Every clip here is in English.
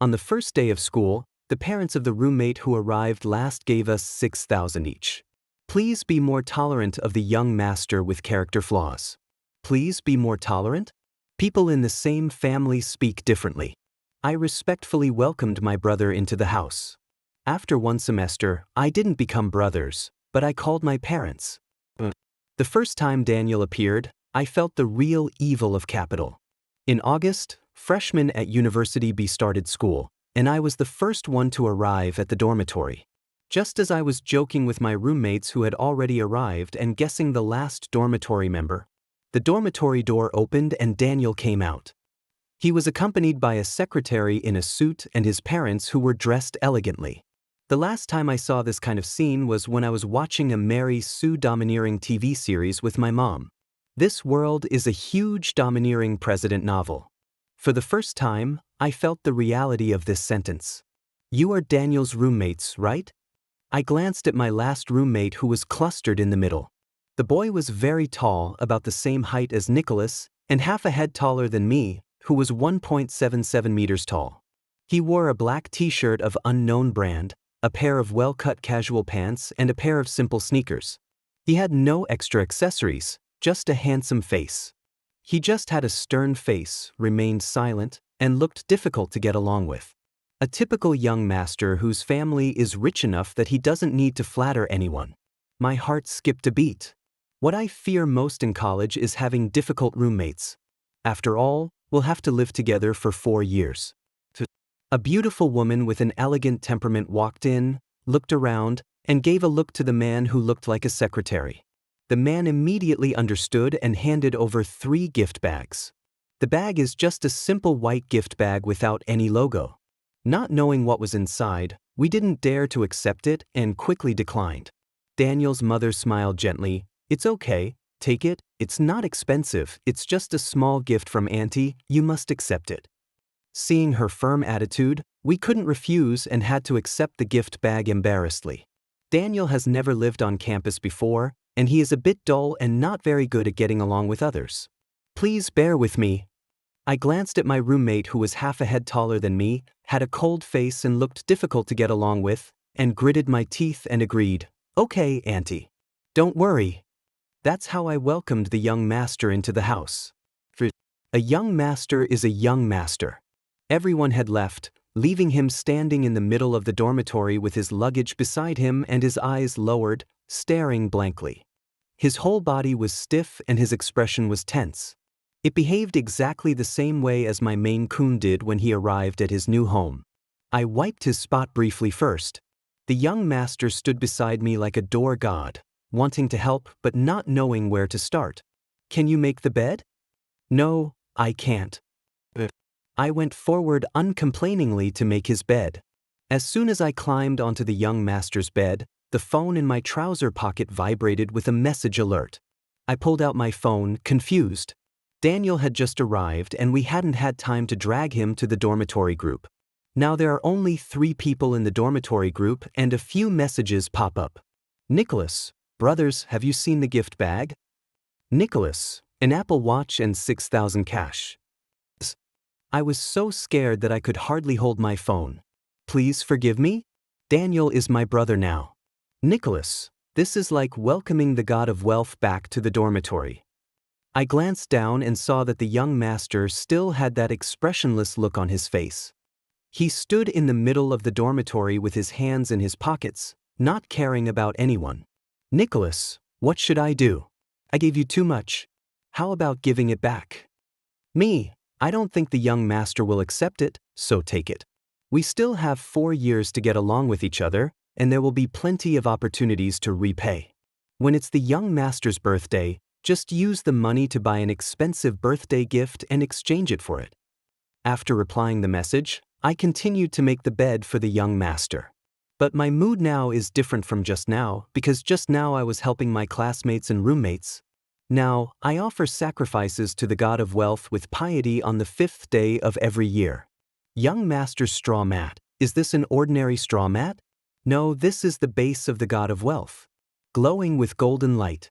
On the first day of school, the parents of the roommate who arrived last gave us 6,000 each. Please be more tolerant of the young master with character flaws. Please be more tolerant? People in the same family speak differently. I respectfully welcomed my brother into the house. After one semester, I didn't become brothers, but I called my parents. The first time Daniel appeared, I felt the real evil of capital. In August, freshmen at University B started school, and I was the first one to arrive at the dormitory. Just as I was joking with my roommates who had already arrived and guessing the last dormitory member, the dormitory door opened and Daniel came out. He was accompanied by a secretary in a suit and his parents who were dressed elegantly. The last time I saw this kind of scene was when I was watching a Mary Sue domineering TV series with my mom. This World is a huge domineering president novel. For the first time, I felt the reality of this sentence. You are Daniel's roommates, right? I glanced at my last roommate who was clustered in the middle. The boy was very tall, about the same height as Nicholas, and half a head taller than me, who was 1.77 meters tall. He wore a black t-shirt of unknown brand, a pair of well-cut casual pants, and a pair of simple sneakers. He had no extra accessories, just a handsome face. He just had a stern face, remained silent, and looked difficult to get along with. A typical young master whose family is rich enough that he doesn't need to flatter anyone. My heart skipped a beat. What I fear most in college is having difficult roommates. After all, we'll have to live together for 4 years. A beautiful woman with an elegant temperament walked in, looked around, and gave a look to the man who looked like a secretary. The man immediately understood and handed over 3 gift bags. The bag is just a simple white gift bag without any logo. Not knowing what was inside, we didn't dare to accept it and quickly declined. Daniel's mother smiled gently. It's okay, take it, it's not expensive, it's just a small gift from Auntie, you must accept it. Seeing her firm attitude, we couldn't refuse and had to accept the gift bag embarrassedly. Daniel has never lived on campus before, and he is a bit dull and not very good at getting along with others. Please bear with me. I glanced at my roommate who was half a head taller than me, had a cold face and looked difficult to get along with, and gritted my teeth and agreed, okay, Auntie. Don't worry. That's how I welcomed the young master into the house. A young master is a young master. Everyone had left, leaving him standing in the middle of the dormitory with his luggage beside him and his eyes lowered, staring blankly. His whole body was stiff and his expression was tense. It behaved exactly the same way as my Maine Coon did when he arrived at his new home. I wiped his spot briefly first. The young master stood beside me like a door god, wanting to help but not knowing where to start. Can you make the bed? No, I can't. I went forward uncomplainingly to make his bed. As soon as I climbed onto the young master's bed, the phone in my trouser pocket vibrated with a message alert. I pulled out my phone, confused. Daniel had just arrived and we hadn't had time to drag him to the dormitory group. Now there are only 3 people in the dormitory group and a few messages pop up. Nicholas, brothers, have you seen the gift bag? Nicholas, an Apple Watch and 6,000 cash. I was so scared that I could hardly hold my phone. Please forgive me? Daniel is my brother now. Nicholas, this is like welcoming the god of wealth back to the dormitory. I glanced down and saw that the young master still had that expressionless look on his face. He stood in the middle of the dormitory with his hands in his pockets, not caring about anyone. Nicholas, what should I do? I gave you too much. How about giving it back? Me, I don't think the young master will accept it, so take it. We still have 4 years to get along with each other, and there will be plenty of opportunities to repay. When it's the young master's birthday, just use the money to buy an expensive birthday gift and exchange it for it. After replying the message, I continued to make the bed for the young master. But my mood now is different from just now because just now I was helping my classmates and roommates. Now, I offer sacrifices to the god of wealth with piety on the 5th day of every year. Young master's straw mat. Is this an ordinary straw mat? No, this is the base of the god of wealth, glowing with golden light.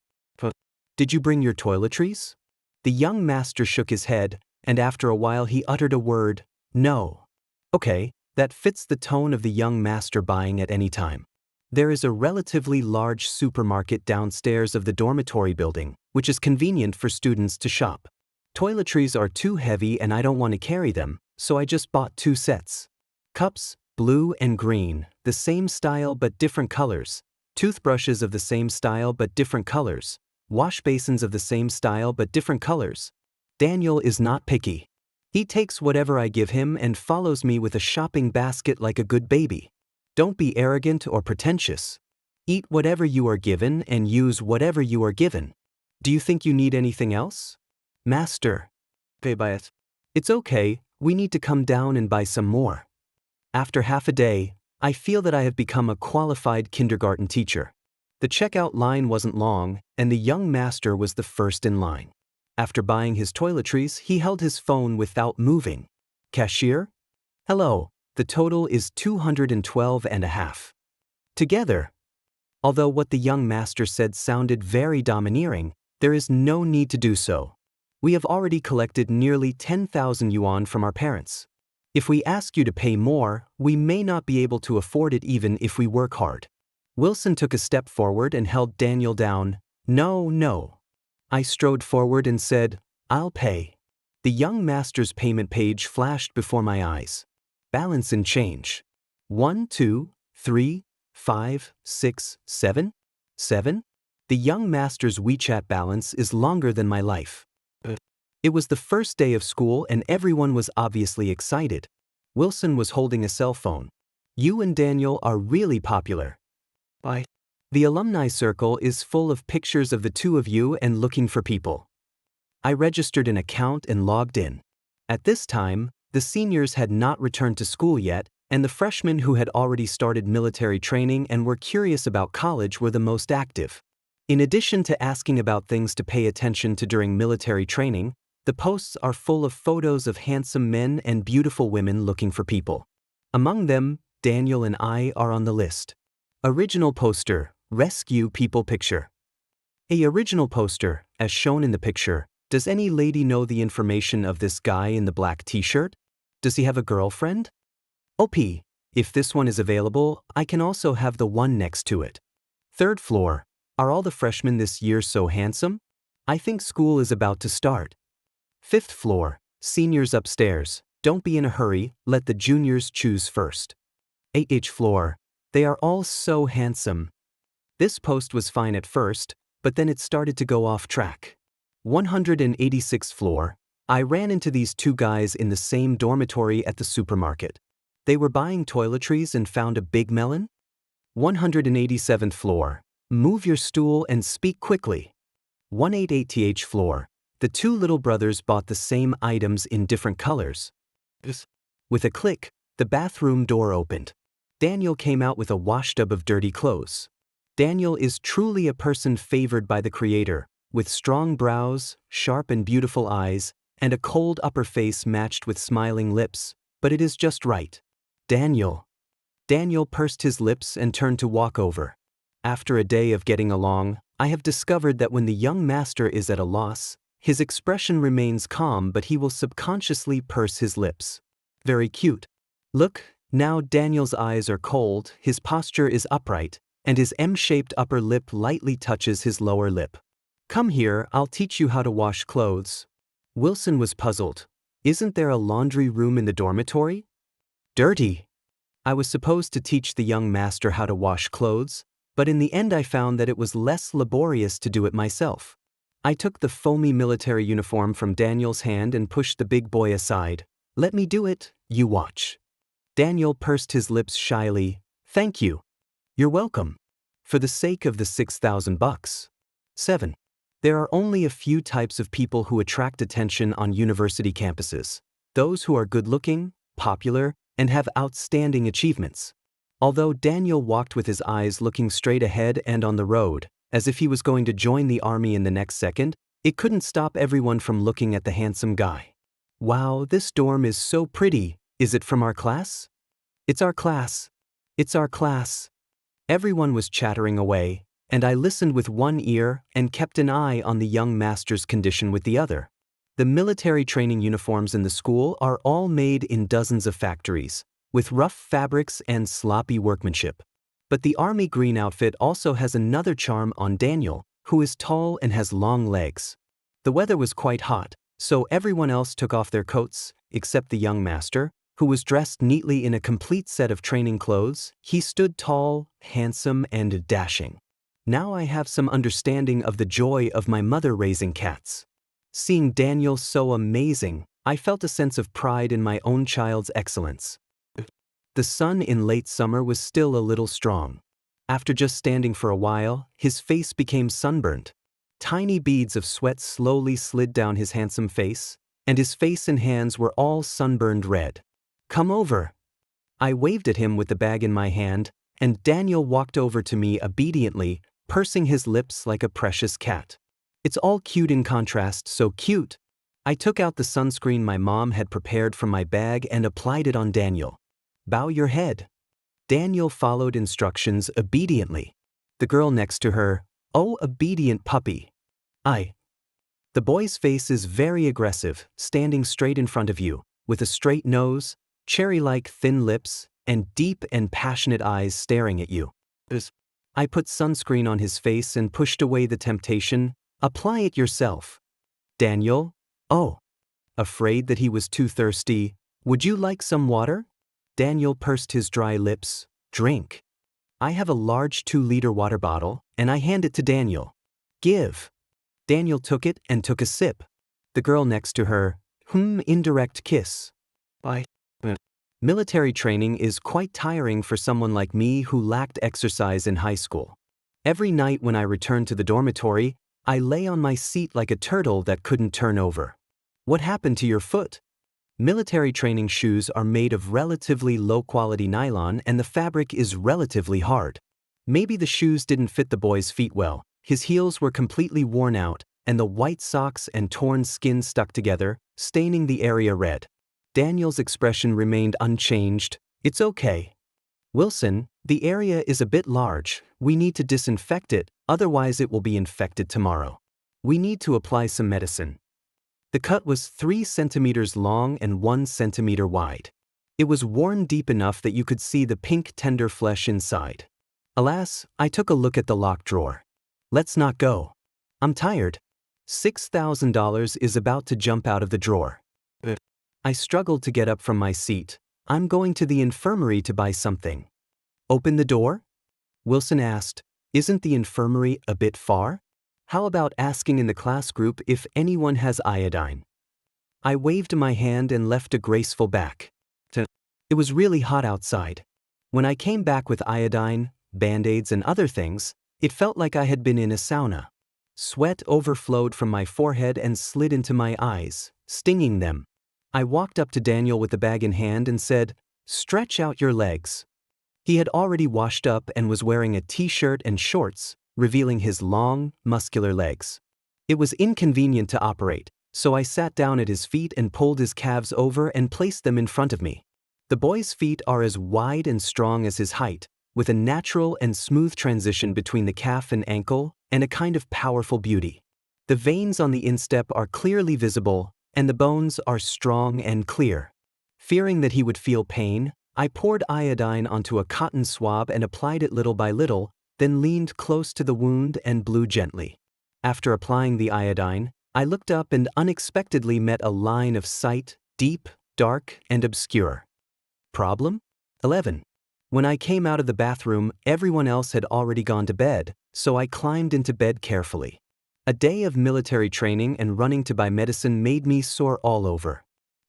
Did you bring your toiletries? The young master shook his head, and after a while he uttered a word, no. Okay, That fits the tone of the young master buying at any time. There is a relatively large supermarket downstairs of the dormitory building, which is convenient for students to shop. Toiletries are too heavy and I don't want to carry them, so I just bought 2 sets. Cups, blue and green, the same style but different colors. Toothbrushes of the same style but different colors. Wash basins of the same style but different colors. Daniel is not picky. He takes whatever I give him and follows me with a shopping basket like a good baby. Don't be arrogant or pretentious. Eat whatever you are given and use whatever you are given. Do you think you need anything else? Master. Pay by it. It's okay, we need to come down and buy some more. After half a day, I feel that I have become a qualified kindergarten teacher. The checkout line wasn't long, and the young master was the first in line. After buying his toiletries, he held his phone without moving. Cashier? Hello, the total is 212.5. Together. Although what the young master said sounded very domineering, there is no need to do so. We have already collected nearly 10,000 yuan from our parents. If we ask you to pay more, we may not be able to afford it even if we work hard. Wilson took a step forward and held Daniel down. No. I strode forward and said, I'll pay. The young master's payment page flashed before my eyes. Balance in change. 1, 2, 3, 5, 6, 7? 7? The young master's WeChat balance is longer than my life. It was the first day of school and everyone was obviously excited. Wilson was holding a cell phone. You and Daniel are really popular. Bye. The alumni circle is full of pictures of the two of you and looking for people. I registered an account and logged in. At this time, the seniors had not returned to school yet, and the freshmen who had already started military training and were curious about college were the most active. In addition to asking about things to pay attention to during military training, the posts are full of photos of handsome men and beautiful women looking for people. Among them, Daniel and I are on the list. Original poster, rescue people picture. Original poster, as shown in the picture. Does any lady know the information of this guy in the black t-shirt? Does he have a girlfriend? OP, if this one is available, I can also have the one next to it. 3rd floor, are all the freshmen this year so handsome? I think school is about to start. 5th floor, seniors upstairs, don't be in a hurry, let the juniors choose first. 8th floor, they are all so handsome. This post was fine at first, but then it started to go off track. 186th floor, I ran into these 2 guys in the same dormitory at the supermarket. They were buying toiletries and found a big melon. 187th floor, move your stool and speak quickly. 188th floor, the 2 little brothers bought the same items in different colors. With a click, the bathroom door opened. Daniel came out with a washtub of dirty clothes. Daniel is truly a person favored by the Creator, with strong brows, sharp and beautiful eyes, and a cold upper face matched with smiling lips, but it is just right. Daniel pursed his lips and turned to walk over. After a day of getting along, I have discovered that when the young master is at a loss, his expression remains calm but he will subconsciously purse his lips. Very cute. Look, now Daniel's eyes are cold, his posture is upright, and his M-shaped upper lip lightly touches his lower lip. Come here, I'll teach you how to wash clothes. Wilson was puzzled. Isn't there a laundry room in the dormitory? Dirty. I was supposed to teach the young master how to wash clothes, but in the end I found that it was less laborious to do it myself. I took the foamy military uniform from Daniel's hand and pushed the big boy aside. Let me do it, you watch. Daniel pursed his lips shyly. Thank you. You're welcome. For the sake of the 6,000 bucks. 7. There are only a few types of people who attract attention on university campuses. Those who are good-looking, popular, and have outstanding achievements. Although Daniel walked with his eyes looking straight ahead and on the road, as if he was going to join the army in the next second, it couldn't stop everyone from looking at the handsome guy. Wow, this dorm is so pretty. Is it from our class? It's our class. It's our class. Everyone was chattering away, and I listened with one ear and kept an eye on the young master's condition with the other. The military training uniforms in the school are all made in dozens of factories, with rough fabrics and sloppy workmanship. But the army green outfit also has another charm on Daniel, who is tall and has long legs. The weather was quite hot, so everyone else took off their coats, except the young master, who was dressed neatly in a complete set of training clothes. He stood tall, handsome, and dashing. Now I have some understanding of the joy of my mother raising cats. Seeing Daniel so amazing, I felt a sense of pride in my own child's excellence. The sun in late summer was still a little strong. After just standing for a while, his face became sunburnt. Tiny beads of sweat slowly slid down his handsome face, and his face and hands were all sunburned red. "Come over." I waved at him with the bag in my hand, and Daniel walked over to me obediently, pursing his lips like a precious cat. It's all cute in contrast, so cute. I took out the sunscreen my mom had prepared from my bag and applied it on Daniel. "Bow your head." Daniel followed instructions obediently. The girl next to her, "Oh, obedient puppy." The boy's face is very aggressive, standing straight in front of you, with a straight nose, cherry-like thin lips, and deep and passionate eyes staring at you. I put sunscreen on his face and pushed away the temptation. "Apply it yourself." Daniel, "Oh." Afraid that he was too thirsty, "Would you like some water?" Daniel pursed his dry lips. "Drink." I have a large 2-liter water bottle, and I hand it to Daniel. "Give." Daniel took it and took a sip. The girl next to her, indirect kiss. Military training is quite tiring for someone like me who lacked exercise in high school. Every night when I returned to the dormitory, I lay on my seat like a turtle that couldn't turn over. "What happened to your foot?" Military training shoes are made of relatively low-quality nylon and the fabric is relatively hard. Maybe the shoes didn't fit the boy's feet well. His heels were completely worn out, and the white socks and torn skin stuck together, staining the area red. Daniel's expression remained unchanged. "It's okay." "Wilson, the area is a bit large. We need to disinfect it, otherwise it will be infected tomorrow. We need to apply some medicine." The cut was 3 centimeters long and 1 centimeter wide. It was worn deep enough that you could see the pink tender flesh inside. Alas, I took a look at the locked drawer. "Let's not go. I'm tired." $6,000 is about to jump out of the drawer. I struggled to get up from my seat. "I'm going to the infirmary to buy something." "Open the door?" Wilson asked. "Isn't the infirmary a bit far? How about asking in the class group if anyone has iodine?" I waved my hand and left a graceful back. It was really hot outside. When I came back with iodine, Band-Aids and other things, it felt like I had been in a sauna. Sweat overflowed from my forehead and slid into my eyes, stinging them. I walked up to Daniel with the bag in hand and said, "Stretch out your legs." He had already washed up and was wearing a t-shirt and shorts, revealing his long, muscular legs. It was inconvenient to operate, so I sat down at his feet and pulled his calves over and placed them in front of me. The boy's feet are as wide and strong as his height, with a natural and smooth transition between the calf and ankle, and a kind of powerful beauty. The veins on the instep are clearly visible, and the bones are strong and clear. Fearing that he would feel pain, I poured iodine onto a cotton swab and applied it little by little, then leaned close to the wound and blew gently. After applying the iodine, I looked up and unexpectedly met a line of sight, deep, dark, and obscure. Problem? 11. When I came out of the bathroom, everyone else had already gone to bed, so I climbed into bed carefully. A day of military training and running to buy medicine made me sore all over.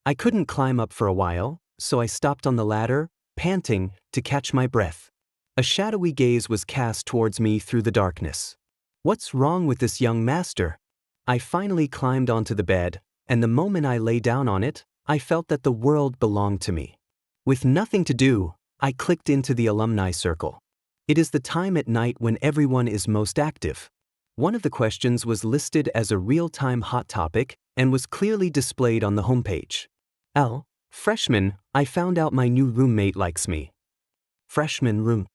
I couldn't climb up for a while, so I stopped on the ladder, panting, to catch my breath. A shadowy gaze was cast towards me through the darkness. What's wrong with this young master? I finally climbed onto the bed, and the moment I lay down on it, I felt that the world belonged to me. With nothing to do, I clicked into the alumni circle. It is the time at night when everyone is most active. One of the questions was listed as a real-time hot topic and was clearly displayed on the homepage. Freshman, I found out my new roommate likes me. Freshman room.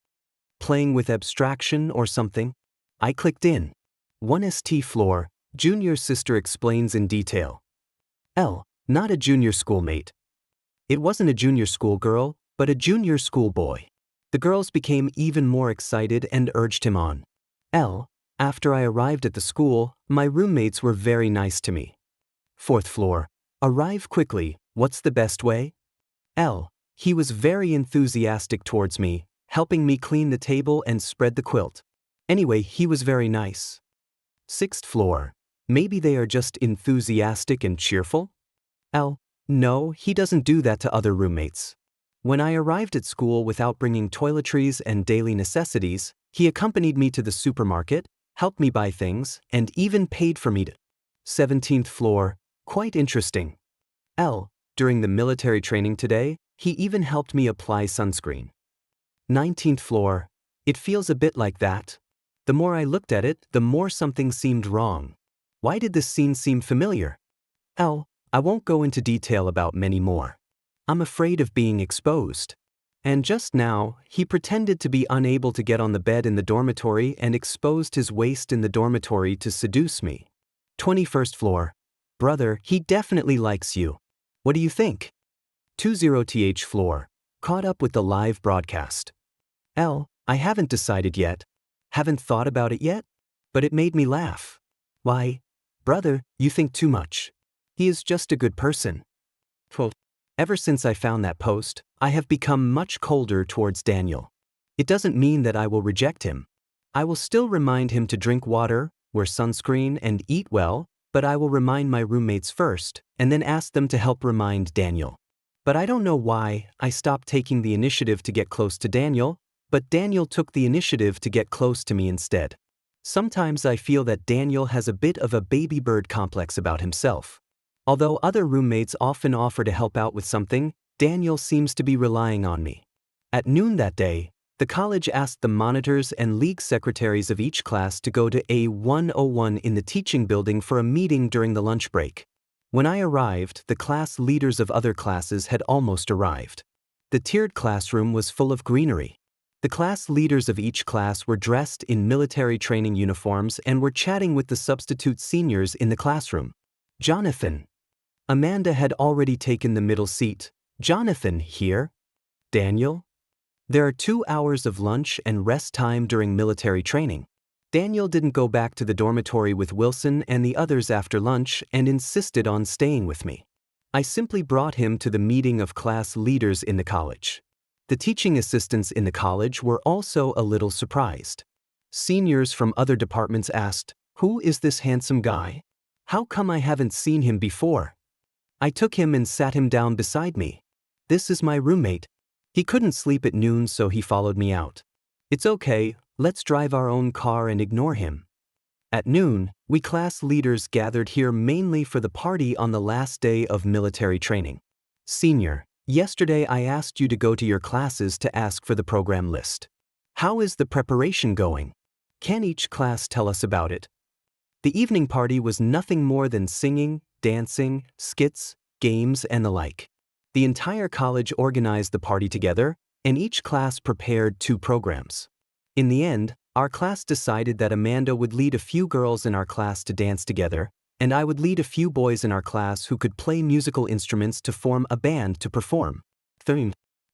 Playing with abstraction or something? I clicked in. 1st floor, junior sister explains in detail. Not a junior schoolmate. It wasn't a junior school girl, but a junior school boy. The girls became even more excited and urged him on. L. After I arrived at the school, my roommates were very nice to me. 4th floor. Arrive quickly, what's the best way? L. He was very enthusiastic towards me, helping me clean the table and spread the quilt. Anyway, he was very nice. 6th floor. Maybe they are just enthusiastic and cheerful? L. No, he doesn't do that to other roommates. When I arrived at school without bringing toiletries and daily necessities, he accompanied me to the supermarket, helped me buy things, and even paid for me to. 17th floor. Quite interesting. L. During the military training today, he even helped me apply sunscreen. 19th floor. It feels a bit like that. The more I looked at it, the more something seemed wrong. Why did this scene seem familiar? L. I won't go into detail about many more. I'm afraid of being exposed. And just now, he pretended to be unable to get on the bed in the dormitory and exposed his waist in the dormitory to seduce me. 21st floor. Brother, he definitely likes you. What do you think? 20th floor. Caught up with the live broadcast. L. I haven't decided yet. Haven't thought about it yet? But it made me laugh. Why? Brother, you think too much. He is just a good person. Quote, ever since I found that post, I have become much colder towards Daniel. It doesn't mean that I will reject him. I will still remind him to drink water, wear sunscreen, and eat well, but I will remind my roommates first, and then ask them to help remind Daniel. But I don't know why I stopped taking the initiative to get close to Daniel, but Daniel took the initiative to get close to me instead. Sometimes I feel that Daniel has a bit of a baby bird complex about himself. Although other roommates often offer to help out with something, Daniel seems to be relying on me. At noon that day, the college asked the monitors and league secretaries of each class to go to A101 in the teaching building for a meeting during the lunch break. When I arrived, the class leaders of other classes had almost arrived. The tiered classroom was full of greenery. The class leaders of each class were dressed in military training uniforms and were chatting with the substitute seniors in the classroom. Jonathan. Amanda had already taken the middle seat. Jonathan here? Daniel? There are 2 hours of lunch and rest time during military training. Daniel didn't go back to the dormitory with Wilson and the others after lunch and insisted on staying with me. I simply brought him to the meeting of class leaders in the college. The teaching assistants in the college were also a little surprised. Seniors from other departments asked, "Who is this handsome guy? How come I haven't seen him before?" I took him and sat him down beside me. "This is my roommate. He couldn't sleep at noon, so he followed me out. It's okay, let's drive our own car and ignore him." At noon, we class leaders gathered here mainly for the party on the last day of military training. Senior, yesterday I asked you to go to your classes to ask for the program list. How is the preparation going? Can each class tell us about it? The evening party was nothing more than singing, dancing, skits, games, and the like. The entire college organized the party together, and each class prepared 2 programs. In the end, our class decided that Amanda would lead a few girls in our class to dance together, and I would lead a few boys in our class who could play musical instruments to form a band to perform.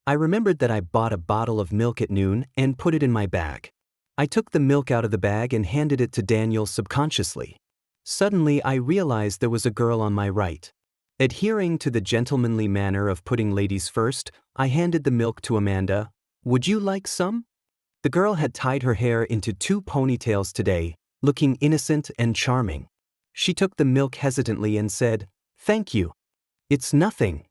I remembered that I bought a bottle of milk at noon and put it in my bag. I took the milk out of the bag and handed it to Daniel subconsciously. Suddenly, I realized there was a girl on my right. Adhering to the gentlemanly manner of putting ladies first, I handed the milk to Amanda. "Would you like some?" The girl had tied her hair into 2 ponytails today, looking innocent and charming. She took the milk hesitantly and said, "Thank you. It's nothing."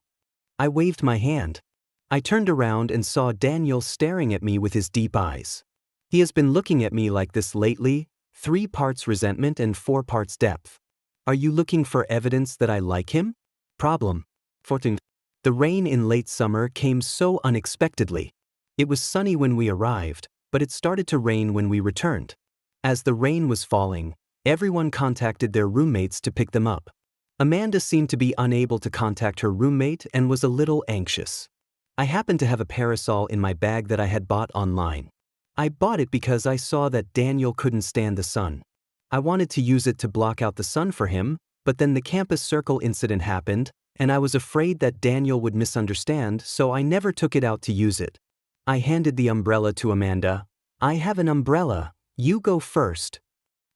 I waved my hand. I turned around and saw Daniel staring at me with his deep eyes. He has been looking at me like this lately, 3 parts resentment and 4 parts depth. Are you looking for evidence that I like him? Problem. 14. The rain in late summer came so unexpectedly. It was sunny when we arrived, but it started to rain when we returned. As the rain was falling, everyone contacted their roommates to pick them up. Amanda seemed to be unable to contact her roommate and was a little anxious. I happened to have a parasol in my bag that I had bought online. I bought it because I saw that Daniel couldn't stand the sun. I wanted to use it to block out the sun for him, but then the campus circle incident happened, and I was afraid that Daniel would misunderstand, so I never took it out to use it. I handed the umbrella to Amanda. "I have an umbrella. You go first."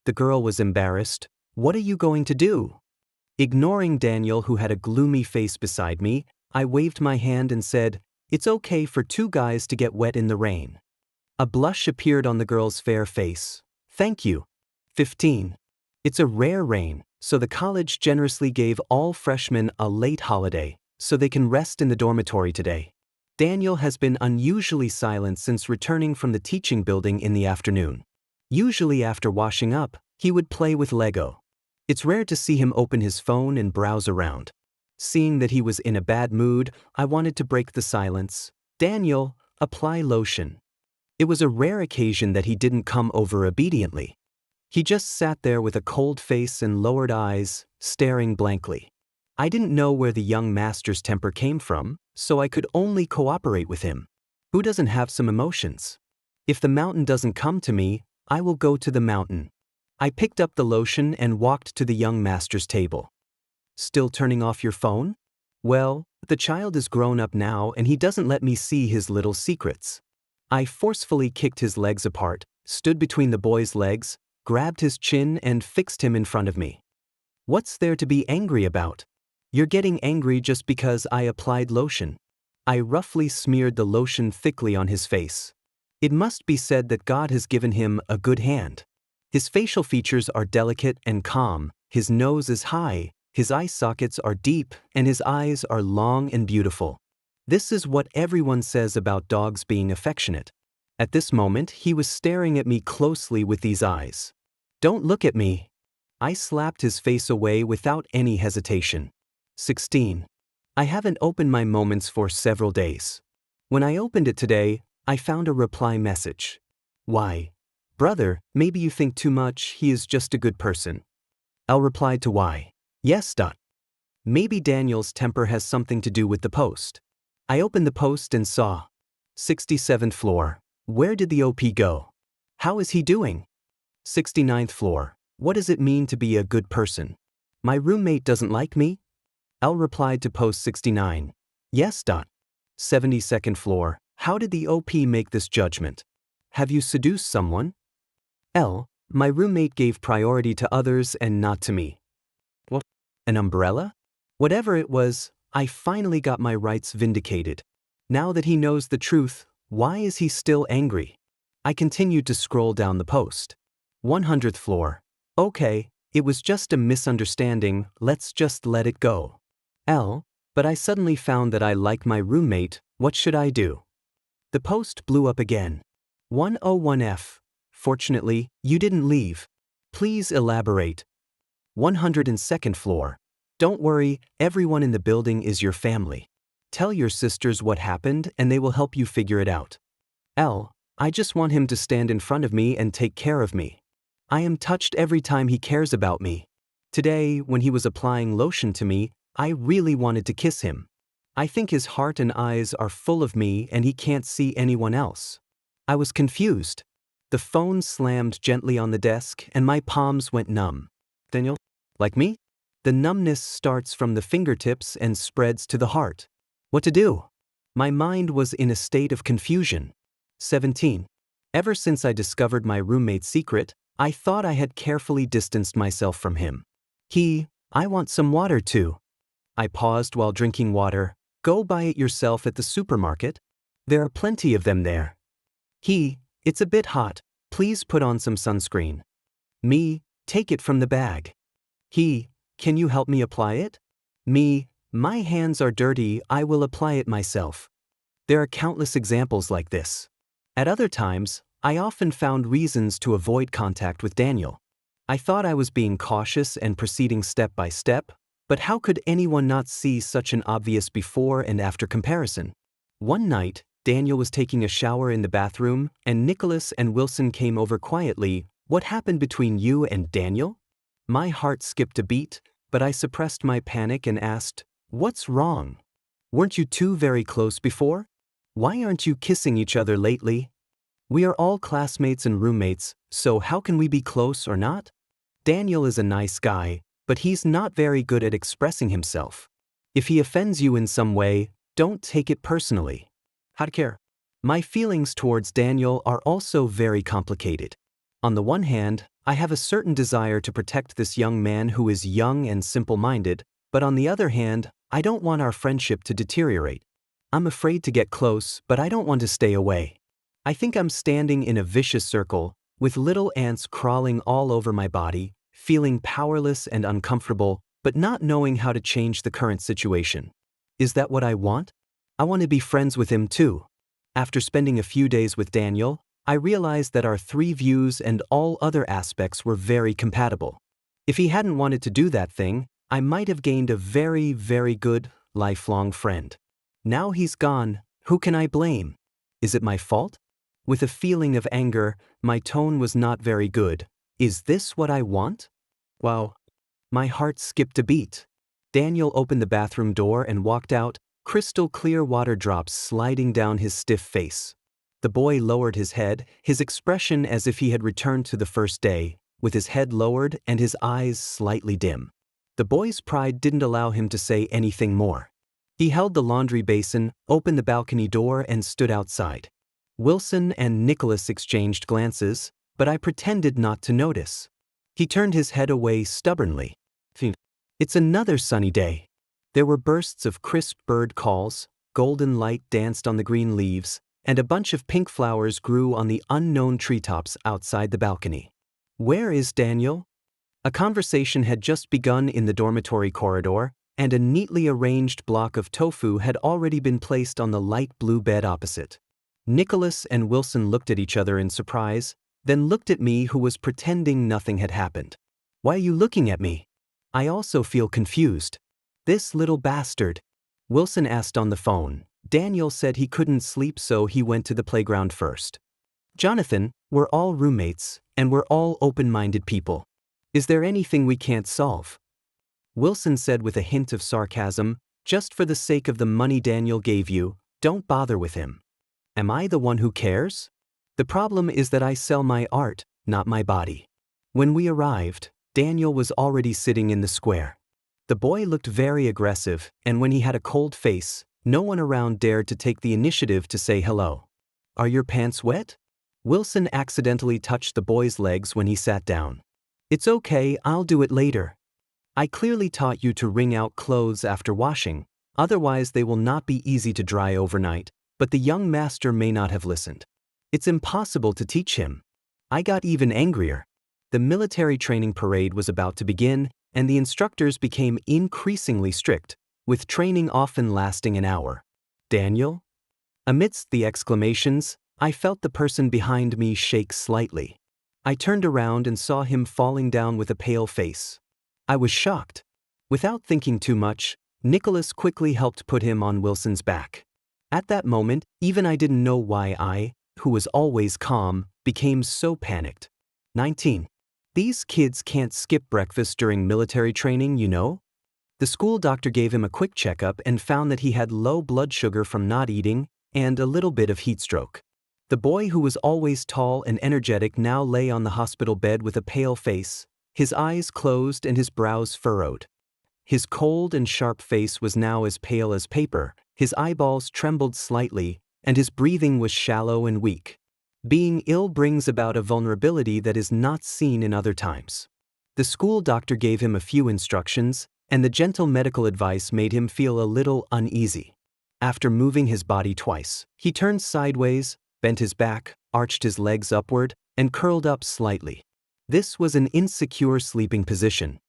The girl was embarrassed. "What are you going to do?" Ignoring Daniel, who had a gloomy face beside me, I waved my hand and said, "It's okay for two guys to get wet in the rain." A blush appeared on the girl's fair face. "Thank you." 15. It's a rare rain, so the college generously gave all freshmen a late holiday, so they can rest in the dormitory today. Daniel has been unusually silent since returning from the teaching building in the afternoon. Usually after washing up, he would play with Lego. It's rare to see him open his phone and browse around. Seeing that he was in a bad mood, I wanted to break the silence. "Daniel, apply lotion." It was a rare occasion that he didn't come over obediently. He just sat there with a cold face and lowered eyes, staring blankly. I didn't know where the young master's temper came from, so I could only cooperate with him. Who doesn't have some emotions? If the mountain doesn't come to me, I will go to the mountain. I picked up the lotion and walked to the young master's table. "Still turning off your phone?" "Well, the child is grown up now and he doesn't let me see his little secrets." I forcefully kicked his legs apart, stood between the boy's legs, grabbed his chin and fixed him in front of me. "What's there to be angry about? You're getting angry just because I applied lotion." I roughly smeared the lotion thickly on his face. It must be said that God has given him a good hand. His facial features are delicate and calm, his nose is high, his eye sockets are deep, and his eyes are long and beautiful. This is what everyone says about dogs being affectionate. At this moment, he was staring at me closely with these eyes. "Don't look at me." I slapped his face away without any hesitation. 16. I haven't opened my moments for several days. When I opened it today, I found a reply message. "Why? Brother, maybe you think too much, he is just a good person." L replied to Y. "Yes. Maybe Daniel's temper has something to do with the post." I opened the post and saw 67th floor. Where did the OP go? How is he doing? 69th floor. What does it mean to be a good person? My roommate doesn't like me? L replied to post 69. Yes. 72nd floor. How did the OP make this judgment? Have you seduced someone? L. My roommate gave priority to others and not to me. What? An umbrella? Whatever it was, I finally got my rights vindicated. Now that he knows the truth, why is he still angry? I continued to scroll down the post. 100th floor. Okay, it was just a misunderstanding, let's just let it go. L. But I suddenly found that I like my roommate, what should I do? The post blew up again. 101F. Fortunately, you didn't leave. Please elaborate. 102nd floor. Don't worry, everyone in the building is your family. Tell your sisters what happened and they will help you figure it out. L. I just want him to stand in front of me and take care of me. I am touched every time he cares about me. Today, when he was applying lotion to me, I really wanted to kiss him. I think his heart and eyes are full of me and he can't see anyone else. I was confused. The phone slammed gently on the desk and my palms went numb. Daniel? Like me? The numbness starts from the fingertips and spreads to the heart. What to do? My mind was in a state of confusion. 17. Ever since I discovered my roommate's secret, I thought I had carefully distanced myself from him. I want some water too. I paused while drinking water. Go buy it yourself at the supermarket. There are plenty of them there. It's a bit hot. Please put on some sunscreen. Take it from the bag. Can you help me apply it? My hands are dirty, I will apply it myself. There are countless examples like this. At other times, I often found reasons to avoid contact with Daniel. I thought I was being cautious and proceeding step by step, but how could anyone not see such an obvious before and after comparison? One night, Daniel was taking a shower in the bathroom, and Nicholas and Wilson came over quietly. What happened between you and Daniel? My heart skipped a beat, but I suppressed my panic and asked, what's wrong? Weren't you two very close before? Why aren't you kissing each other lately? We are all classmates and roommates, so how can we be close or not? Daniel is a nice guy, but he's not very good at expressing himself. If he offends you in some way, don't take it personally. How to care? My feelings towards Daniel are also very complicated. On the one hand, I have a certain desire to protect this young man who is young and simple-minded, but on the other hand, I don't want our friendship to deteriorate. I'm afraid to get close, but I don't want to stay away. I think I'm standing in a vicious circle, with little ants crawling all over my body, feeling powerless and uncomfortable, but not knowing how to change the current situation. Is that what I want? I want to be friends with him too. After spending a few days with Daniel, I realized that our three views and all other aspects were very compatible. If he hadn't wanted to do that thing, I might have gained a very, very good, lifelong friend. Now he's gone, who can I blame? Is it my fault? With a feeling of anger, my tone was not very good. Is this what I want? Wow. My heart skipped a beat. Daniel opened the bathroom door and walked out, crystal clear water drops sliding down his stiff face. The boy lowered his head, his expression as if he had returned to the first day, with his head lowered and his eyes slightly dim. The boy's pride didn't allow him to say anything more. He held the laundry basin, opened the balcony door and stood outside. Wilson and Nicholas exchanged glances, but I pretended not to notice. He turned his head away stubbornly. It's another sunny day. There were bursts of crisp bird calls, golden light danced on the green leaves, and a bunch of pink flowers grew on the unknown treetops outside the balcony. Where is Daniel? A conversation had just begun in the dormitory corridor, and a neatly arranged block of tofu had already been placed on the light blue bed opposite. Nicholas and Wilson looked at each other in surprise, then looked at me who was pretending nothing had happened. Why are you looking at me? I also feel confused. This little bastard. Wilson asked on the phone. Daniel said he couldn't sleep, so he went to the playground first. Jonathan, we're all roommates, and we're all open-minded people. Is there anything we can't solve? Wilson said with a hint of sarcasm, just for the sake of the money Daniel gave you, don't bother with him. Am I the one who cares? The problem is that I sell my art, not my body. When we arrived, Daniel was already sitting in the square. The boy looked very aggressive, and when he had a cold face, no one around dared to take the initiative to say hello. Are your pants wet? Wilson accidentally touched the boy's legs when he sat down. It's okay, I'll do it later. I clearly taught you to wring out clothes after washing, otherwise they will not be easy to dry overnight, but the young master may not have listened. It's impossible to teach him. I got even angrier. The military training parade was about to begin, and the instructors became increasingly strict, with training often lasting an hour. Daniel? Amidst the exclamations, I felt the person behind me shake slightly. I turned around and saw him falling down with a pale face. I was shocked. Without thinking too much, Nicholas quickly helped put him on Wilson's back. At that moment, even I didn't know why I, who was always calm, became so panicked. 19. These kids can't skip breakfast during military training, you know? The school doctor gave him a quick checkup and found that he had low blood sugar from not eating and a little bit of heat stroke. The boy who was always tall and energetic now lay on the hospital bed with a pale face, his eyes closed and his brows furrowed. His cold and sharp face was now as pale as paper, his eyeballs trembled slightly, and his breathing was shallow and weak. Being ill brings about a vulnerability that is not seen in other times. The school doctor gave him a few instructions, and the gentle medical advice made him feel a little uneasy. After moving his body twice, he turned sideways, bent his back, arched his legs upward, and curled up slightly. This was an insecure sleeping position.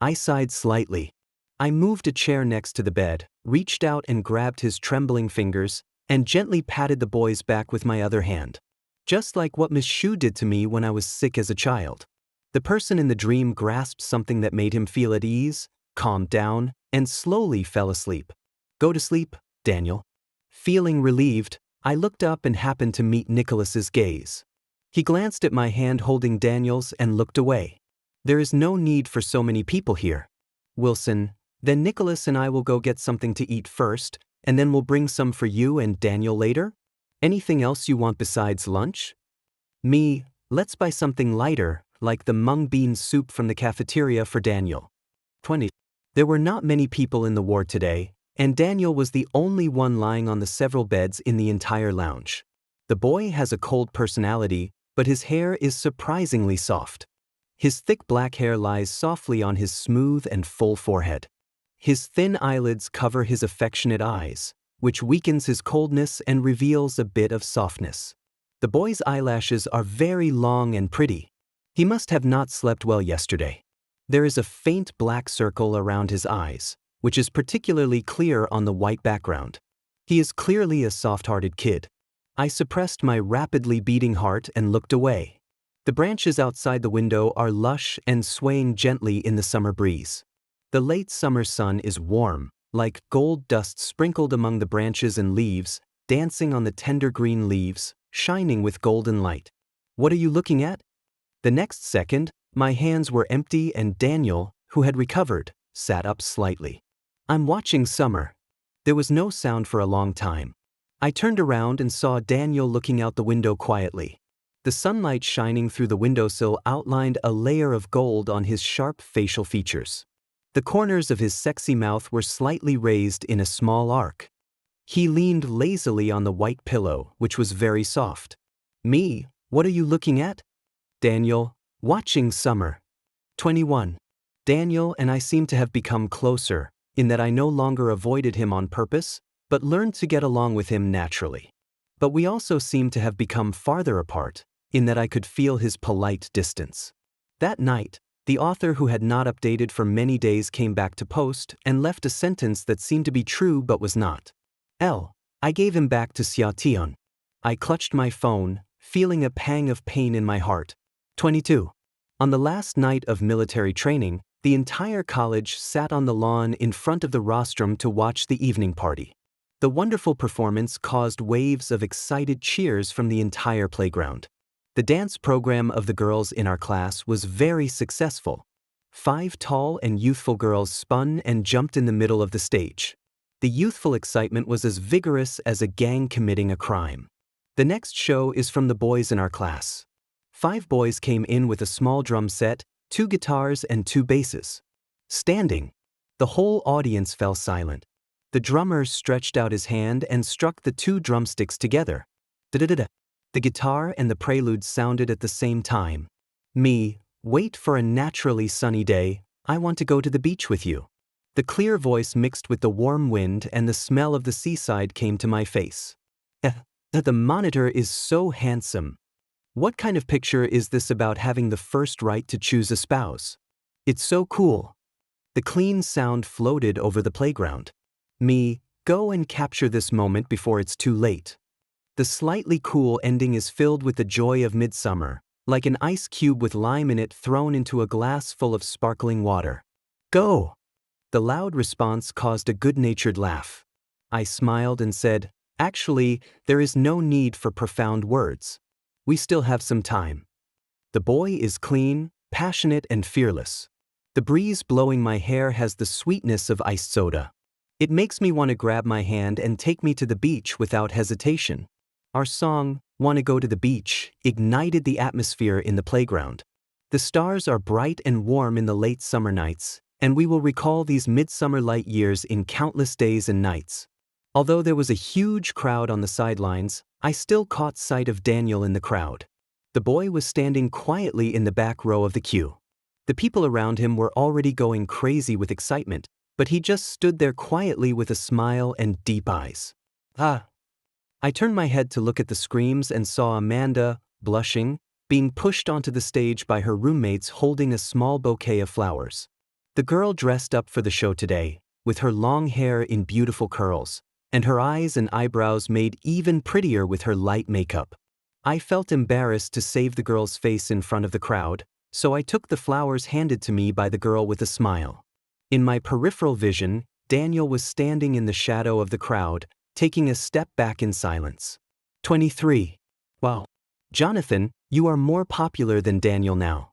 I sighed slightly. I moved a chair next to the bed, reached out and grabbed his trembling fingers, and gently patted the boy's back with my other hand. Just like what Miss Shu did to me when I was sick as a child. The person in the dream grasped something that made him feel at ease, calmed down, and slowly fell asleep. Go to sleep, Daniel. Feeling relieved, I looked up and happened to meet Nicholas's gaze. He glanced at my hand holding Daniel's and looked away. There is no need for so many people here. Wilson, then Nicholas and I will go get something to eat first, and then we'll bring some for you and Daniel later? Anything else you want besides lunch? Me, let's buy something lighter, like the mung bean soup from the cafeteria for Daniel. 20. There were not many people in the ward today, and Daniel was the only one lying on the several beds in the entire lounge. The boy has a cold personality, but his hair is surprisingly soft. His thick black hair lies softly on his smooth and full forehead. His thin eyelids cover his affectionate eyes, which weakens his coldness and reveals a bit of softness. The boy's eyelashes are very long and pretty. He must have not slept well yesterday. There is a faint black circle around his eyes, which is particularly clear on the white background. He is clearly a soft-hearted kid. I suppressed my rapidly beating heart and looked away. The branches outside the window are lush and swaying gently in the summer breeze. The late summer sun is warm, like gold dust sprinkled among the branches and leaves, dancing on the tender green leaves, shining with golden light. What are you looking at? The next second, my hands were empty and Daniel, who had recovered, sat up slightly. I'm watching summer. There was no sound for a long time. I turned around and saw Daniel looking out the window quietly. The sunlight shining through the windowsill outlined a layer of gold on his sharp facial features. The corners of his sexy mouth were slightly raised in a small arc. He leaned lazily on the white pillow, which was very soft. Me, what are you looking at? Daniel, watching summer. 21. Daniel and I seemed to have become closer, in that I no longer avoided him on purpose, but learned to get along with him naturally. But we also seemed to have become farther apart, in that I could feel his polite distance. That night, the author who had not updated for many days came back to post and left a sentence that seemed to be true but was not. I gave him back to Xiaotian. I clutched my phone, feeling a pang of pain in my heart. 22. On the last night of military training, the entire college sat on the lawn in front of the rostrum to watch the evening party. The wonderful performance caused waves of excited cheers from the entire playground. The dance program of the girls in our class was very successful. 5 tall and youthful girls spun and jumped in the middle of the stage. The youthful excitement was as vigorous as a gang committing a crime. The next show is from the boys in our class. 5 boys came in with a small drum set, 2 guitars and 2 basses. Standing. The whole audience fell silent. The drummer stretched out his hand and struck the 2 drumsticks together. Da-da-da-da. The guitar and the prelude sounded at the same time. Me, wait for a naturally sunny day, I want to go to the beach with you. The clear voice mixed with the warm wind and the smell of the seaside came to my face. The monitor is so handsome. What kind of picture is this about having the first right to choose a spouse? It's so cool. The clean sound floated over the playground. Me, go and capture this moment before it's too late. The slightly cool ending is filled with the joy of midsummer, like an ice cube with lime in it thrown into a glass full of sparkling water. Go! The loud response caused a good-natured laugh. I smiled and said, actually, there is no need for profound words. We still have some time. The boy is clean, passionate, and fearless. The breeze blowing my hair has the sweetness of iced soda. It makes me want to grab my hand and take me to the beach without hesitation. Our song, "Wanna Go to the Beach," ignited the atmosphere in the playground. The stars are bright and warm in the late summer nights, and we will recall these midsummer light years in countless days and nights. Although there was a huge crowd on the sidelines, I still caught sight of Daniel in the crowd. The boy was standing quietly in the back row of the queue. The people around him were already going crazy with excitement, but he just stood there quietly with a smile and deep eyes. I turned my head to look at the screams and saw Amanda, blushing, being pushed onto the stage by her roommates holding a small bouquet of flowers. The girl dressed up for the show today, with her long hair in beautiful curls, and her eyes and eyebrows made even prettier with her light makeup. I felt embarrassed to save the girl's face in front of the crowd, so I took the flowers handed to me by the girl with a smile. In my peripheral vision, Daniel was standing in the shadow of the crowd, taking a step back in silence. 23. Wow. Jonathan, you are more popular than Daniel now.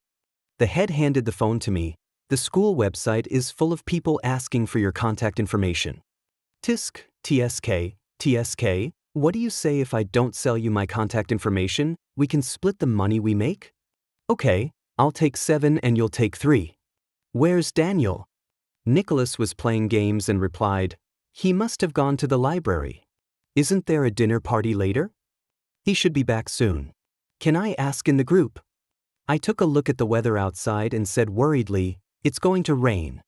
The head handed the phone to me. The school website is full of people asking for your contact information. TSK, what do you say if I don't sell you my contact information? We can split the money we make? Okay, I'll take 7 and you'll take 3. Where's Daniel? Nicholas was playing games and replied, "He must have gone to the library. Isn't there a dinner party later? He should be back soon. Can I ask in the group?" I took a look at the weather outside and said worriedly, "It's going to rain."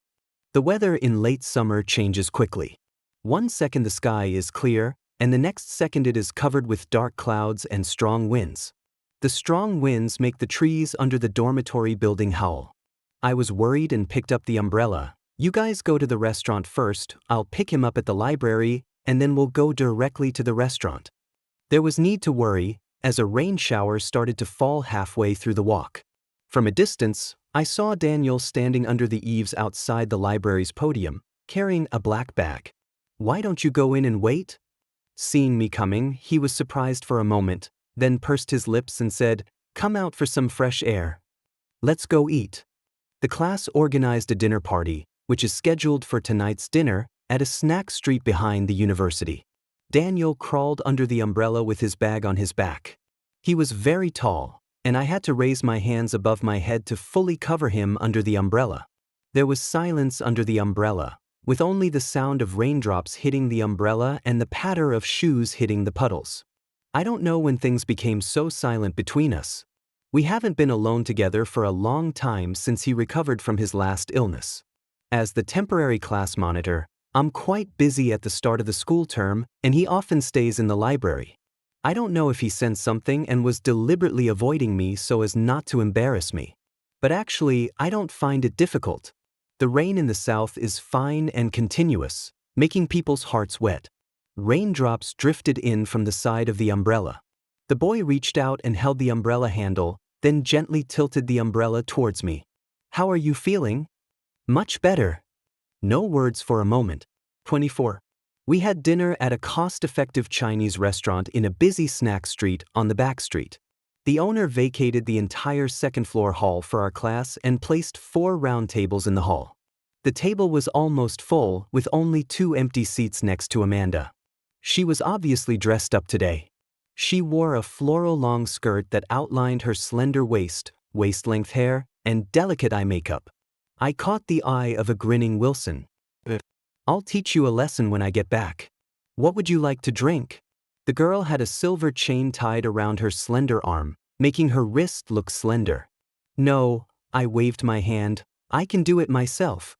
The weather in late summer changes quickly. One second the sky is clear, and the next second it is covered with dark clouds and strong winds. The strong winds make the trees under the dormitory building howl. I was worried and picked up the umbrella. "You guys go to the restaurant first, I'll pick him up at the library, and then we'll go directly to the restaurant." There was need to worry, as a rain shower started to fall halfway through the walk. From a distance, I saw Daniel standing under the eaves outside the library's podium, carrying a black bag. "Why don't you go in and wait?" Seeing me coming, he was surprised for a moment, then pursed his lips and said, "Come out for some fresh air. Let's go eat." The class organized a dinner party, which is scheduled for tonight's dinner, at a snack street behind the university. Daniel crawled under the umbrella with his bag on his back. He was very tall, and I had to raise my hands above my head to fully cover him under the umbrella. There was silence under the umbrella, with only the sound of raindrops hitting the umbrella and the patter of shoes hitting the puddles. I don't know when things became so silent between us. We haven't been alone together for a long time since he recovered from his last illness. As the temporary class monitor, I'm quite busy at the start of the school term, and he often stays in the library. I don't know if he sensed something and was deliberately avoiding me so as not to embarrass me. But actually, I don't find it difficult. The rain in the south is fine and continuous, making people's hearts wet. Raindrops drifted in from the side of the umbrella. The boy reached out and held the umbrella handle, then gently tilted the umbrella towards me. "How are you feeling?" "Much better." No words for a moment. 24. We had dinner at a cost-effective Chinese restaurant in a busy snack street on the back street. The owner vacated the entire second-floor hall for our class and placed 4 round tables in the hall. The table was almost full, with only 2 empty seats next to Amanda. She was obviously dressed up today. She wore a floral long skirt that outlined her slender waist, waist-length hair, and delicate eye makeup. I caught the eye of a grinning Wilson. "I'll teach you a lesson when I get back. What would you like to drink?" The girl had a silver chain tied around her slender arm, making her wrist look slender. "No," I waved my hand, "I can do it myself."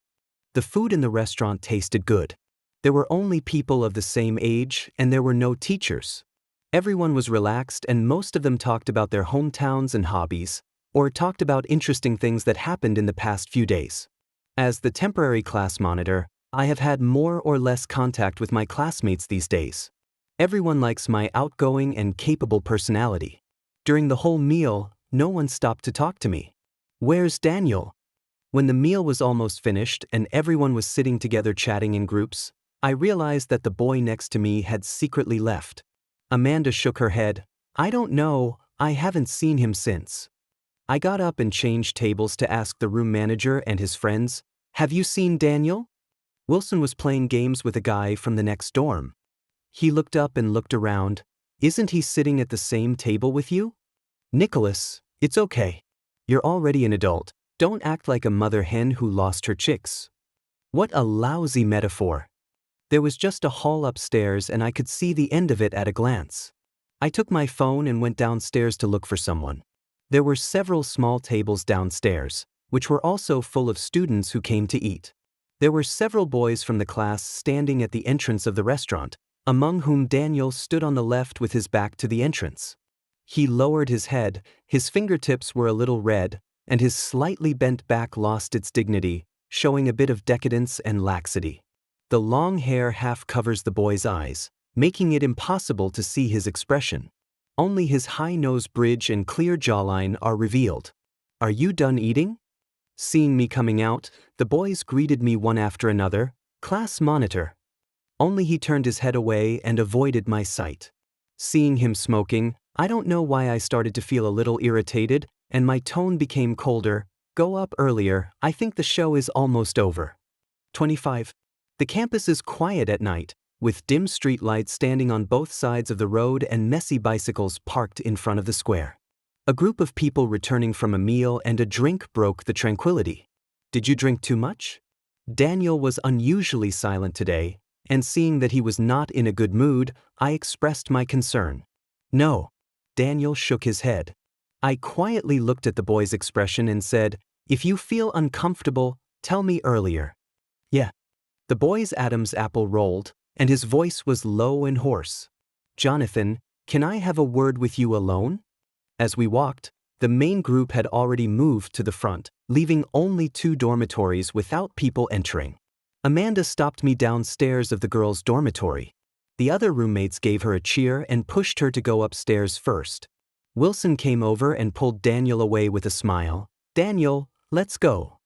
The food in the restaurant tasted good. There were only people of the same age, and there were no teachers. Everyone was relaxed, and most of them talked about their hometowns and hobbies, or talked about interesting things that happened in the past few days. As the temporary class monitor, I have had more or less contact with my classmates these days. Everyone likes my outgoing and capable personality. During the whole meal, no one stopped to talk to me. "Where's Daniel?" When the meal was almost finished and everyone was sitting together chatting in groups, I realized that the boy next to me had secretly left. Amanda shook her head. "I don't know, I haven't seen him since." I got up and changed tables to ask the room manager and his friends, "Have you seen Daniel?" Wilson was playing games with a guy from the next dorm. He looked up and looked around. "Isn't he sitting at the same table with you?" "Nicholas, it's okay. You're already an adult. Don't act like a mother hen who lost her chicks." What a lousy metaphor. There was just a hall upstairs and I could see the end of it at a glance. I took my phone and went downstairs to look for someone. There were several small tables downstairs, which were also full of students who came to eat. There were several boys from the class standing at the entrance of the restaurant, among whom Daniel stood on the left with his back to the entrance. He lowered his head, his fingertips were a little red, and his slightly bent back lost its dignity, showing a bit of decadence and laxity. The long hair half covers the boy's eyes, making it impossible to see his expression. Only his high nose bridge and clear jawline are revealed. "Are you done eating?" Seeing me coming out, the boys greeted me one after another, "Class monitor." Only he turned his head away and avoided my sight. Seeing him smoking, I don't know why I started to feel a little irritated, and my tone became colder. "Go up earlier, I think the show is almost over." 25. The campus is quiet at night, with dim street lights standing on both sides of the road and messy bicycles parked in front of the square. A group of people returning from a meal and a drink broke the tranquility. "Did you drink too much?" Daniel was unusually silent today, and seeing that he was not in a good mood, I expressed my concern. No. Daniel shook his head. I quietly looked at the boy's expression and said, "If you feel uncomfortable, tell me earlier." Yeah. The boy's Adam's apple rolled, and his voice was low and hoarse. "Jonathan, can I have a word with you alone?" As we walked, the main group had already moved to the front, leaving only 2 dormitories without people entering. Amanda stopped me downstairs of the girls' dormitory. The other roommates gave her a cheer and pushed her to go upstairs first. Wilson came over and pulled Daniel away with a smile. "Daniel, let's go."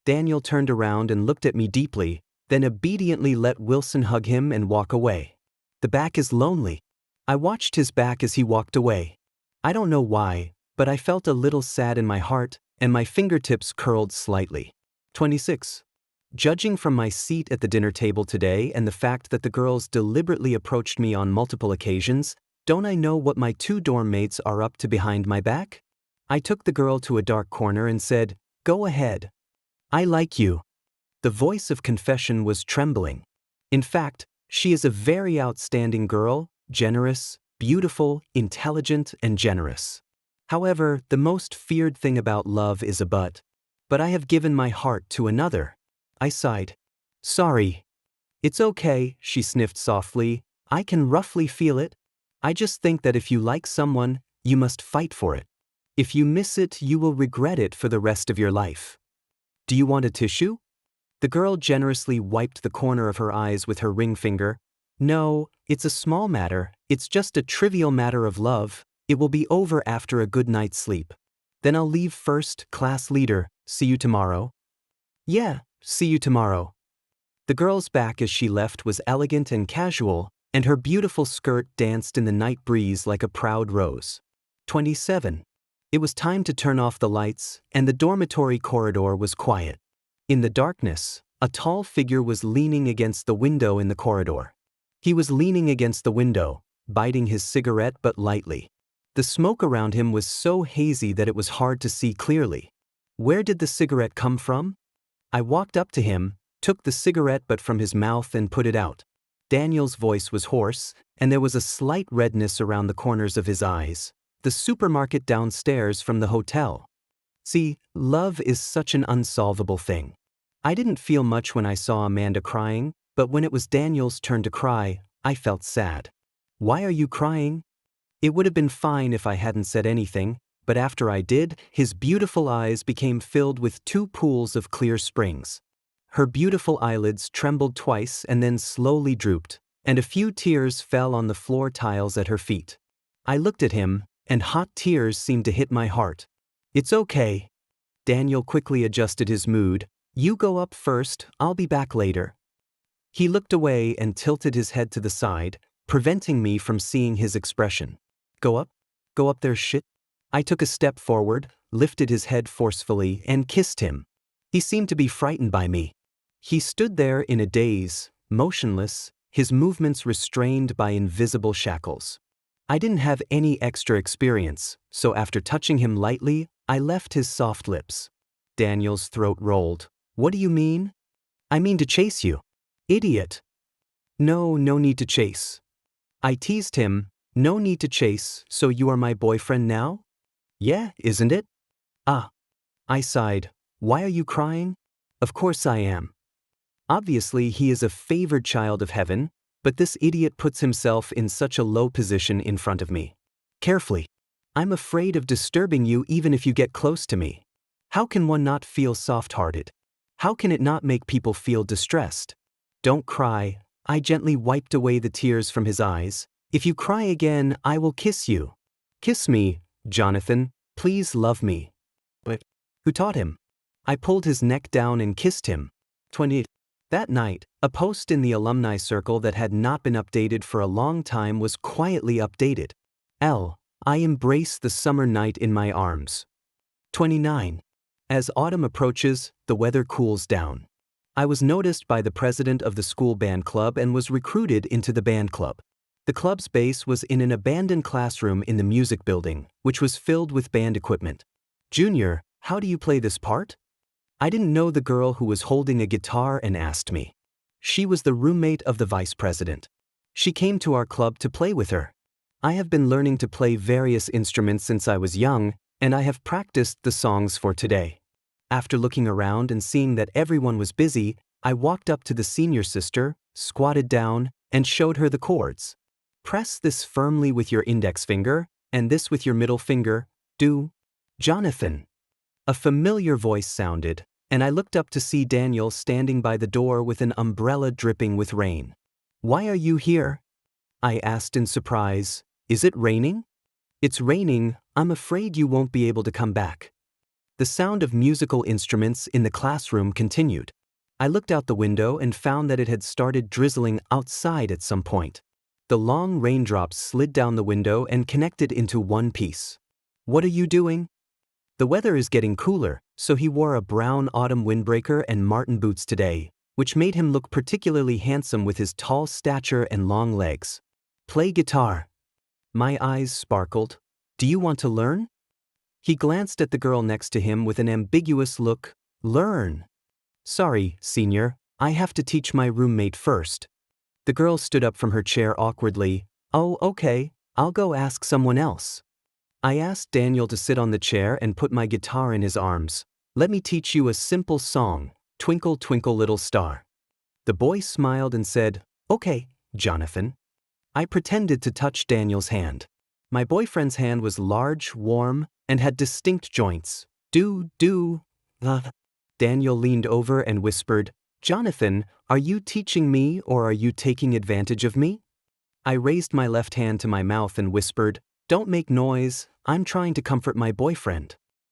Daniel turned around and looked at me deeply, then obediently let Wilson hug him and walk away. "The back is lonely." I watched his back as he walked away. I don't know why, but I felt a little sad in my heart, and my fingertips curled slightly. 26. Judging from my seat at the dinner table today and the fact that the girls deliberately approached me on multiple occasions, don't I know what my 2 dorm mates are up to behind my back? I took the girl to a dark corner and said, "Go ahead. I like you." The voice of confession was trembling. In fact, she is a very outstanding girl, generous, beautiful, intelligent, and generous. However, the most feared thing about love is a but. But I have given my heart to another. I sighed. "Sorry." "It's okay," she sniffed softly. "I can roughly feel it. I just think that if you like someone, you must fight for it. If you miss it, you will regret it for the rest of your life. Do you want a tissue?" The girl generously wiped the corner of her eyes with her ring finger. "No, it's a small matter. It's just a trivial matter of love. It will be over after a good night's sleep. Then I'll leave first, class leader. See you tomorrow." "Yeah, see you tomorrow." The girl's back as she left was elegant and casual, and her beautiful skirt danced in the night breeze like a proud rose. 27. It was time to turn off the lights, and the dormitory corridor was quiet. In the darkness, a tall figure was leaning against the window in the corridor. He was leaning against the window, biting his cigarette but lightly. The smoke around him was so hazy that it was hard to see clearly. Where did the cigarette come from? I walked up to him, took the cigarette butt from his mouth and put it out. Daniel's voice was hoarse, and there was a slight redness around the corners of his eyes. "The supermarket downstairs from the hotel." See, love is such an unsolvable thing. I didn't feel much when I saw Amanda crying, but when it was Daniel's turn to cry, I felt sad. "Why are you crying?" It would have been fine if I hadn't said anything, but after I did, his beautiful eyes became filled with 2 pools of clear springs. Her beautiful eyelids trembled twice and then slowly drooped, and a few tears fell on the floor tiles at her feet. I looked at him, and hot tears seemed to hit my heart. "It's okay." Daniel quickly adjusted his mood. "You go up first, I'll be back later." He looked away and tilted his head to the side, preventing me from seeing his expression. "Go up? Go up there, shit?" I took a step forward, lifted his head forcefully, and kissed him. He seemed to be frightened by me. He stood there in a daze, motionless, his movements restrained by invisible shackles. I didn't have any extra experience, so after touching him lightly, I left his soft lips. Daniel's throat rolled. "What do you mean?" "I mean to chase you." "Idiot." No need to chase." I teased him. "No need to chase, so you are my boyfriend now?" "Yeah, isn't it?" "Ah." I sighed. "Why are you crying?" "Of course I am." Obviously, he is a favored child of heaven, but this idiot puts himself in such a low position in front of me. Carefully. "I'm afraid of disturbing you even if you get close to me." How can one not feel soft-hearted? How can it not make people feel distressed? "Don't cry." I gently wiped away the tears from his eyes. "If you cry again, I will kiss you." "Kiss me, Jonathan. Please love me." "But who taught him?" I pulled his neck down and kissed him. 20. That night, a post in the alumni circle that had not been updated for a long time was quietly updated. I embrace the summer night in my arms. 29. As autumn approaches, the weather cools down. I was noticed by the president of the school band club and was recruited into the band club. The club's base was in an abandoned classroom in the music building, which was filled with band equipment. "Junior, how do you play this part?" I didn't know the girl who was holding a guitar and asked me. She was the roommate of the vice president. She came to our club to play with her. I have been learning to play various instruments since I was young, and I have practiced the songs for today. After looking around and seeing that everyone was busy, I walked up to the senior sister, squatted down, and showed her the chords. Press this firmly with your index finger, and this with your middle finger. Do. Jonathan. A familiar voice sounded, and I looked up to see Daniel standing by the door with an umbrella dripping with rain. Why are you here? I asked in surprise. Is it raining? It's raining. I'm afraid you won't be able to come back. The sound of musical instruments in the classroom continued. I looked out the window and found that it had started drizzling outside at some point. The long raindrops slid down the window and connected into one piece. What are you doing? The weather is getting cooler, so he wore a brown autumn windbreaker and Martin boots today, which made him look particularly handsome with his tall stature and long legs. Play guitar. My eyes sparkled. Do you want to learn? He glanced at the girl next to him with an ambiguous look. Learn. Sorry, senior, I have to teach my roommate first. The girl stood up from her chair awkwardly. Oh, okay, I'll go ask someone else. I asked Daniel to sit on the chair and put my guitar in his arms. Let me teach you a simple song, Twinkle, Twinkle, Little Star. The boy smiled and said, Okay, Jonathan. I pretended to touch Daniel's hand. My boyfriend's hand was large, warm, and had distinct joints. Daniel leaned over and whispered, Jonathan, are you teaching me or are you taking advantage of me? I raised my left hand to my mouth and whispered, Don't make noise, I'm trying to comfort my boyfriend.